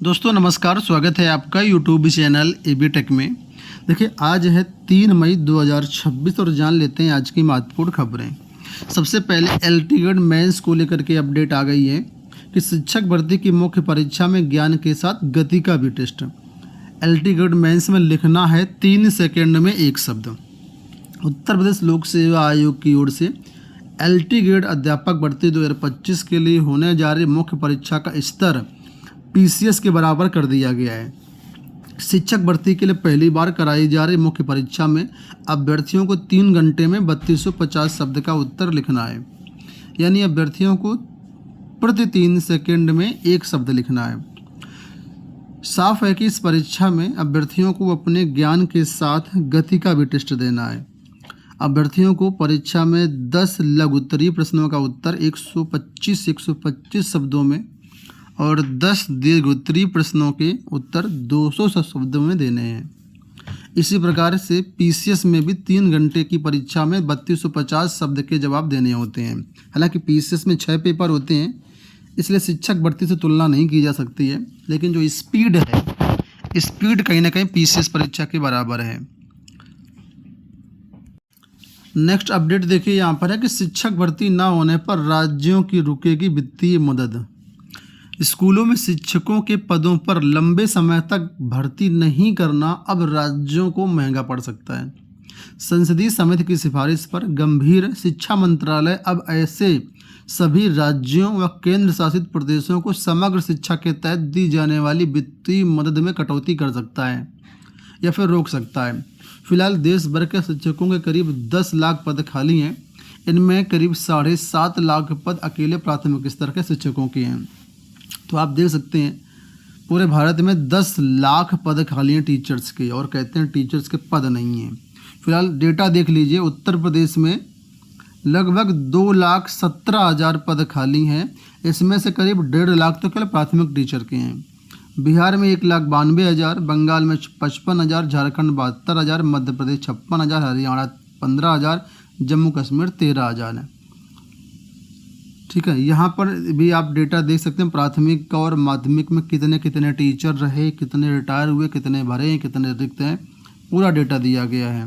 दोस्तों नमस्कार, स्वागत है आपका यूट्यूब चैनल एबी टेक में। देखिए आज है 3 मई 2026 और जान लेते हैं आज की महत्वपूर्ण खबरें। सबसे पहले एलटी ग्रेड मेंस को लेकर के अपडेट आ गई है कि शिक्षक भर्ती की मुख्य परीक्षा में ज्ञान के साथ गति का भी टेस्ट। एलटी ग्रेड मेंस में लिखना है 3 सेकेंड में एक शब्द। उत्तर प्रदेश लोक सेवा आयोग की ओर से एलटी ग्रेड अध्यापक भर्ती 2025 के लिए होने जा रही मुख्य परीक्षा का स्तर पीसीएस के बराबर कर दिया गया है। शिक्षक भर्ती के लिए पहली बार कराई जा रही मुख्य परीक्षा में अभ्यर्थियों को 3 घंटे में 3250 शब्द का उत्तर लिखना है, यानी अभ्यर्थियों को प्रति 3 सेकंड में एक शब्द लिखना है। साफ है कि इस परीक्षा में अभ्यर्थियों को अपने ज्ञान के साथ गति का भी टेस्ट देना है। अभ्यर्थियों को परीक्षा में 10 लघु उत्तरीय प्रश्नों का उत्तर 125 शब्दों में और 10 दीर्घ उत्तरीय प्रश्नों के उत्तर 200 शब्दों में देने हैं। इसी प्रकार से पीसीएस में भी 3 घंटे की परीक्षा में 3250 शब्द के जवाब देने होते हैं। हालांकि पीसीएस में 6 पेपर होते हैं, इसलिए शिक्षक भर्ती से तुलना नहीं की जा सकती है, लेकिन जो स्पीड है, स्पीड कहीं ना कहीं पीसीएस परीक्षा के बराबर है। नेक्स्ट अपडेट देखिए यहाँ पर है कि शिक्षक भर्ती न होने पर राज्यों की रुकेगी वित्तीय मदद। स्कूलों में शिक्षकों के पदों पर लंबे समय तक भर्ती नहीं करना अब राज्यों को महंगा पड़ सकता है। संसदीय समिति की सिफारिश पर गंभीर शिक्षा मंत्रालय अब ऐसे सभी राज्यों व केंद्र शासित प्रदेशों को समग्र शिक्षा के तहत दी जाने वाली वित्तीय मदद में कटौती कर सकता है या फिर रोक सकता है। फिलहाल देश भर के शिक्षकों के करीब 10 लाख पद खाली हैं। इनमें करीब 7.5 लाख पद अकेले प्राथमिक स्तर के शिक्षकों के हैं। तो आप देख सकते हैं पूरे भारत में 10 लाख पद खाली हैं टीचर्स के, और कहते हैं टीचर्स के पद नहीं हैं। फिलहाल डेटा देख लीजिए, उत्तर प्रदेश में लगभग 2,17,000 पद खाली हैं। इसमें से करीब 1.5 लाख तो केवल प्राथमिक टीचर के हैं। बिहार में 1,92,000, बंगाल में 55,000, झारखंड 72,000, मध्य प्रदेश 56,000, हरियाणा 15,000, जम्मू कश्मीर 13,000 है। ठीक है, यहाँ पर भी आप डेटा देख सकते हैं प्राथमिक और माध्यमिक में कितने कितने टीचर रहे, कितने रिटायर हुए, कितने भरे हैं, कितने रिक्त हैं, पूरा डेटा दिया गया है।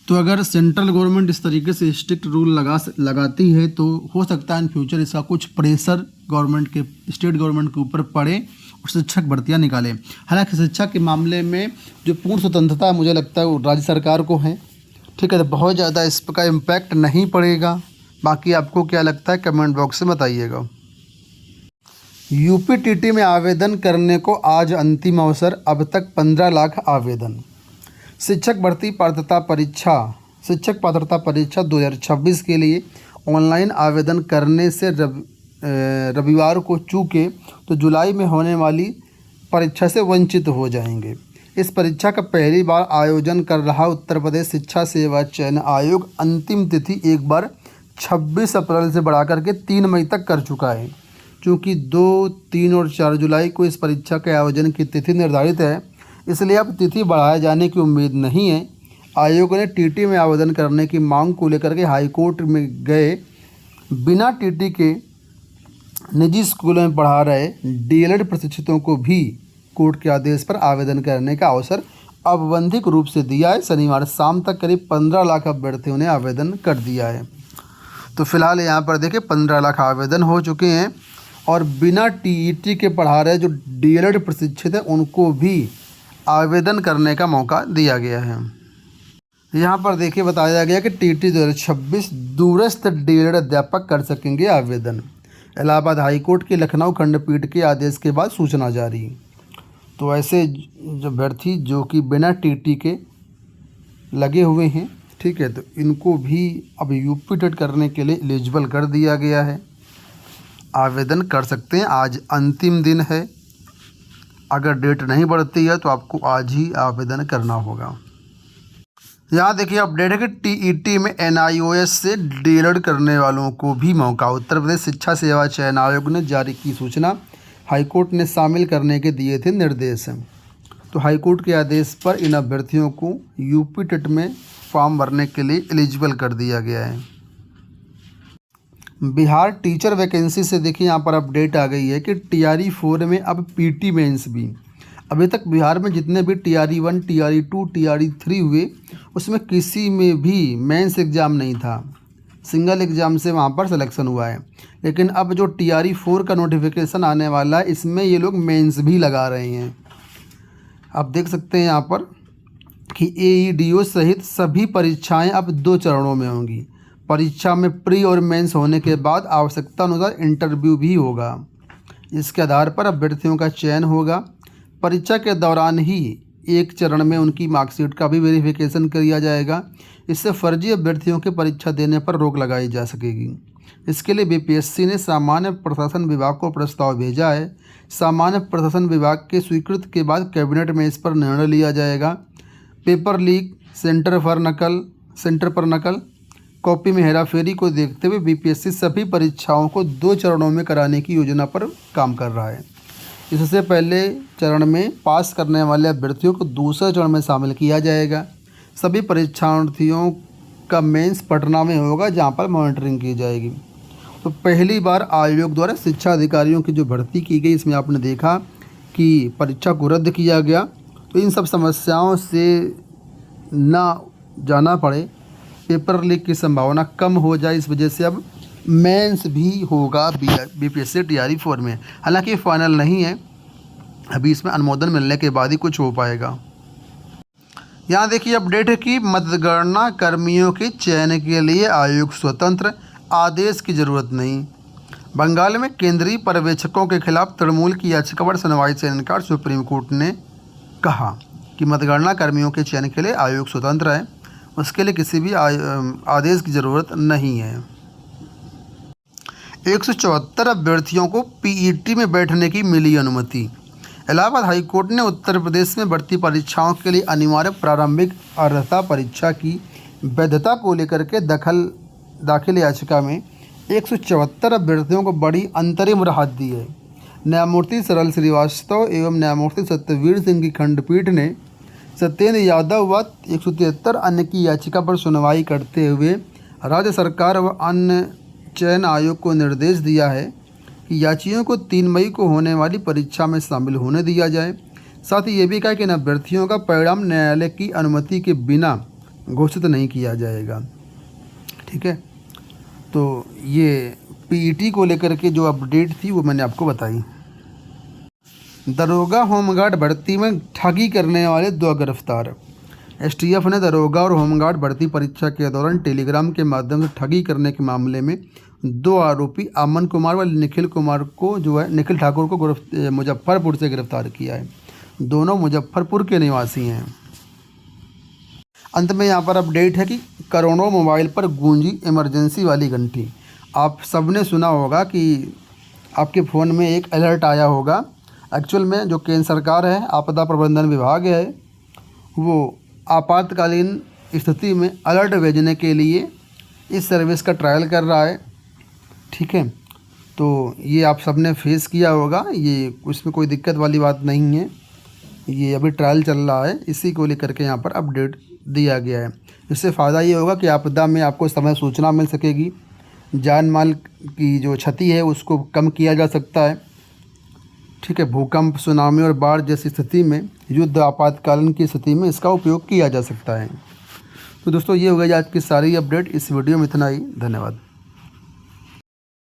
तो अगर सेंट्रल गवर्नमेंट इस तरीके से स्ट्रिक्ट रूल लगाती है तो हो सकता है इन फ्यूचर इसका कुछ प्रेशर गवर्नमेंट के, स्टेट गवर्नमेंट के ऊपर पड़े और शिक्षक भर्तियाँ निकाले। हालांकि शिक्षा के मामले में जो पूर्ण स्वतंत्रता मुझे लगता है वो राज्य सरकार को है। ठीक है, तो बहुत ज़्यादा इसका इम्पैक्ट नहीं पड़ेगा। बाकी आपको क्या लगता है कमेंट बॉक्स में बताइएगा। यूपीटीटी में आवेदन करने को आज अंतिम अवसर, अब तक 15 लाख आवेदन। शिक्षक पात्रता परीक्षा 2026 के लिए ऑनलाइन आवेदन करने से रविवार को चूके तो जुलाई में होने वाली परीक्षा से वंचित हो जाएंगे। इस परीक्षा का पहली बार आयोजन कर रहा उत्तर प्रदेश शिक्षा सेवा चयन आयोग अंतिम तिथि एक बार 26 अप्रैल से बढ़ाकर के 3 मई तक कर चुका है। चूँकि 2, 3 और 4 जुलाई को इस परीक्षा के आयोजन की तिथि निर्धारित है, इसलिए अब तिथि बढ़ाए जाने की उम्मीद नहीं है। आयोग ने टीटी में आवेदन करने की मांग को लेकर के हाईकोर्ट में गए बिना टीटी के निजी स्कूलों में पढ़ा रहे डीएलएड प्रशिक्षितों को भी कोर्ट के आदेश पर आवेदन करने का अवसर औपबंधिक रूप से दिया है। शनिवार शाम तक करीब 15 लाख अभ्यर्थियों ने आवेदन कर दिया है। तो फिलहाल यहाँ पर देखिए 15 लाख आवेदन हो चुके हैं और बिना टीईटी के पढ़ा रहे जो डीएलएड प्रशिक्षित हैं उनको भी आवेदन करने का मौका दिया गया है। यहाँ पर देखिए बताया गया कि टीईटी 2026 दूरस्थ डीएलएड अध्यापक कर सकेंगे आवेदन। इलाहाबाद हाईकोर्ट के लखनऊ खंडपीठ के आदेश के बाद सूचना जारी। तो ऐसे जो अभ्यर्थी जो कि बिना टीईटी के लगे हुए हैं, ठीक है, तो इनको भी अब यूपीटेट करने के लिए एलिजिबल कर दिया गया है। आवेदन कर सकते हैं। आज अंतिम दिन है। अगर डेट नहीं बढ़ती है तो आपको आज ही आवेदन करना होगा। यहाँ देखिए अपडेट है कि टीईटी में एनआईओएस से डीएलएड करने वालों को भी मौका। उत्तर प्रदेश शिक्षा सेवा चयन आयोग ने जारी की सूचना। हाईकोर्ट ने शामिल करने के दिए थे निर्देश। तो हाईकोर्ट के आदेश पर इन अभ्यर्थियों को यूपीटेट में फॉर्म भरने के लिए एलिजिबल कर दिया गया है। बिहार टीचर वैकेंसी से देखिए यहाँ पर अपडेट आ गई है कि TRE 4 में अब PT मेंस भी। अभी तक बिहार में जितने भी TRE 1, TRE 2, TRE 3 हुए उसमें किसी में भी मेंस एग्ज़ाम नहीं था, सिंगल एग्ज़ाम से वहाँ पर सिलेक्शन हुआ है। लेकिन अब जो TRE 4 का नोटिफिकेशन आने वाला है इसमें ये लोग मेंस भी लगा रहे हैं। आप देख सकते हैं यहाँ पर कि AEDO सहित सभी परीक्षाएं अब 2 चरणों में होंगी। परीक्षा में प्री और मेंस होने के बाद आवश्यकता अनुसार इंटरव्यू भी होगा। इसके आधार पर अभ्यर्थियों का चयन होगा। परीक्षा के दौरान ही एक चरण में उनकी मार्कशीट का भी वेरिफिकेशन किया जाएगा। इससे फर्जी अभ्यर्थियों के परीक्षा देने पर रोक लगाई जा सकेगी। इसके लिए BPSC ने सामान्य प्रशासन विभाग को प्रस्ताव भेजा है। सामान्य प्रशासन विभाग के स्वीकृति के बाद कैबिनेट में इस पर निर्णय लिया जाएगा। पेपर लीक, सेंटर पर नकल, कॉपी में हेराफेरी को देखते हुए BPSC सभी परीक्षाओं को 2 चरणों में कराने की योजना पर काम कर रहा है। इससे पहले चरण में पास करने वाले अभ्यर्थियों को दूसरे चरण में शामिल किया जाएगा। सभी परीक्षार्थियों का मेंस पटना में होगा जहां पर मॉनिटरिंग की जाएगी। तो पहली बार आयोग द्वारा शिक्षा अधिकारियों की जो भर्ती की गई इसमें आपने देखा कि परीक्षा को रद्द किया गया। तो इन सब समस्याओं से ना जाना पड़े, पेपर लीक की संभावना कम हो जाए, इस वजह से अब मेंस भी होगा BPSC TRE 4 में। हालांकि फाइनल नहीं है, अभी इसमें अनुमोदन मिलने के बाद ही कुछ हो पाएगा। यहाँ देखिए अपडेट है कि मतगणना कर्मियों के चयन के लिए आयोग स्वतंत्र, आदेश की ज़रूरत नहीं। बंगाल में केंद्रीय पर्यवेक्षकों के खिलाफ तृणमूल की याचिका पर सुनवाई से इनकार। सुप्रीम कोर्ट ने कहा कि मतगणना कर्मियों के चयन के लिए आयोग स्वतंत्र है, उसके लिए किसी भी आदेश की ज़रूरत नहीं है। 174 अभ्यर्थियों को PET में बैठने की मिली अनुमति। इलाहाबाद हाईकोर्ट ने उत्तर प्रदेश में बढ़ती परीक्षाओं के लिए अनिवार्य प्रारंभिक अर्हता परीक्षा की वैधता को लेकर के दाखिल याचिका में 174 अभ्यर्थियों को बड़ी अंतरिम राहत दी है। न्यायमूर्ति सरल श्रीवास्तव एवं न्यायमूर्ति सत्यवीर सिंह की खंडपीठ ने सत्येंद्र यादव व 173 अन्य की याचिका पर सुनवाई करते हुए राज्य सरकार व अन्य चयन आयोग को निर्देश दिया है कि याचियों को 3 मई को होने वाली परीक्षा में शामिल होने दिया जाए। साथ ही ये भी कहा कि इन अभ्यर्थियों का परिणाम न्यायालय की अनुमति के बिना घोषित नहीं किया जाएगा। ठीक है, तो ये PET को लेकर के जो अपडेट थी वो मैंने आपको बताई। दरोगा होमगार्ड भर्ती में ठगी करने वाले 2 गिरफ्तार। STF ने दरोगा और होमगार्ड भर्ती परीक्षा के दौरान टेलीग्राम के माध्यम से ठगी करने के मामले में 2 आरोपी अमन कुमार व निखिल ठाकुर को मुजफ्फरपुर से गिरफ्तार किया है। दोनों मुजफ्फरपुर के निवासी हैं। अंत में यहाँ पर अपडेट है कि करोड़ों मोबाइल पर गूंजी इमरजेंसी वाली घंटी। आप सबने सुना होगा कि आपके फ़ोन में एक अलर्ट आया होगा। एक्चुअल में जो केंद्र सरकार है, आपदा प्रबंधन विभाग है, वो आपातकालीन स्थिति में अलर्ट भेजने के लिए इस सर्विस का ट्रायल कर रहा है। ठीक है, तो ये आप सबने फेस किया होगा, ये उसमें कोई दिक्कत वाली बात नहीं है। ये अभी ट्रायल चल रहा है, इसी को लेकर के यहाँ पर अपडेट दिया गया है। इससे फ़ायदा ये होगा कि आपदा में आपको समय सूचना मिल सकेगी, जान माल की जो क्षति है उसको कम किया जा सकता है। ठीक है, भूकंप, सुनामी और बाढ़ जैसी स्थिति में, युद्ध, आपातकालीन की स्थिति में इसका उपयोग किया जा सकता है। तो दोस्तों ये हो गई आज की सारी अपडेट। इस वीडियो में इतना ही। धन्यवाद।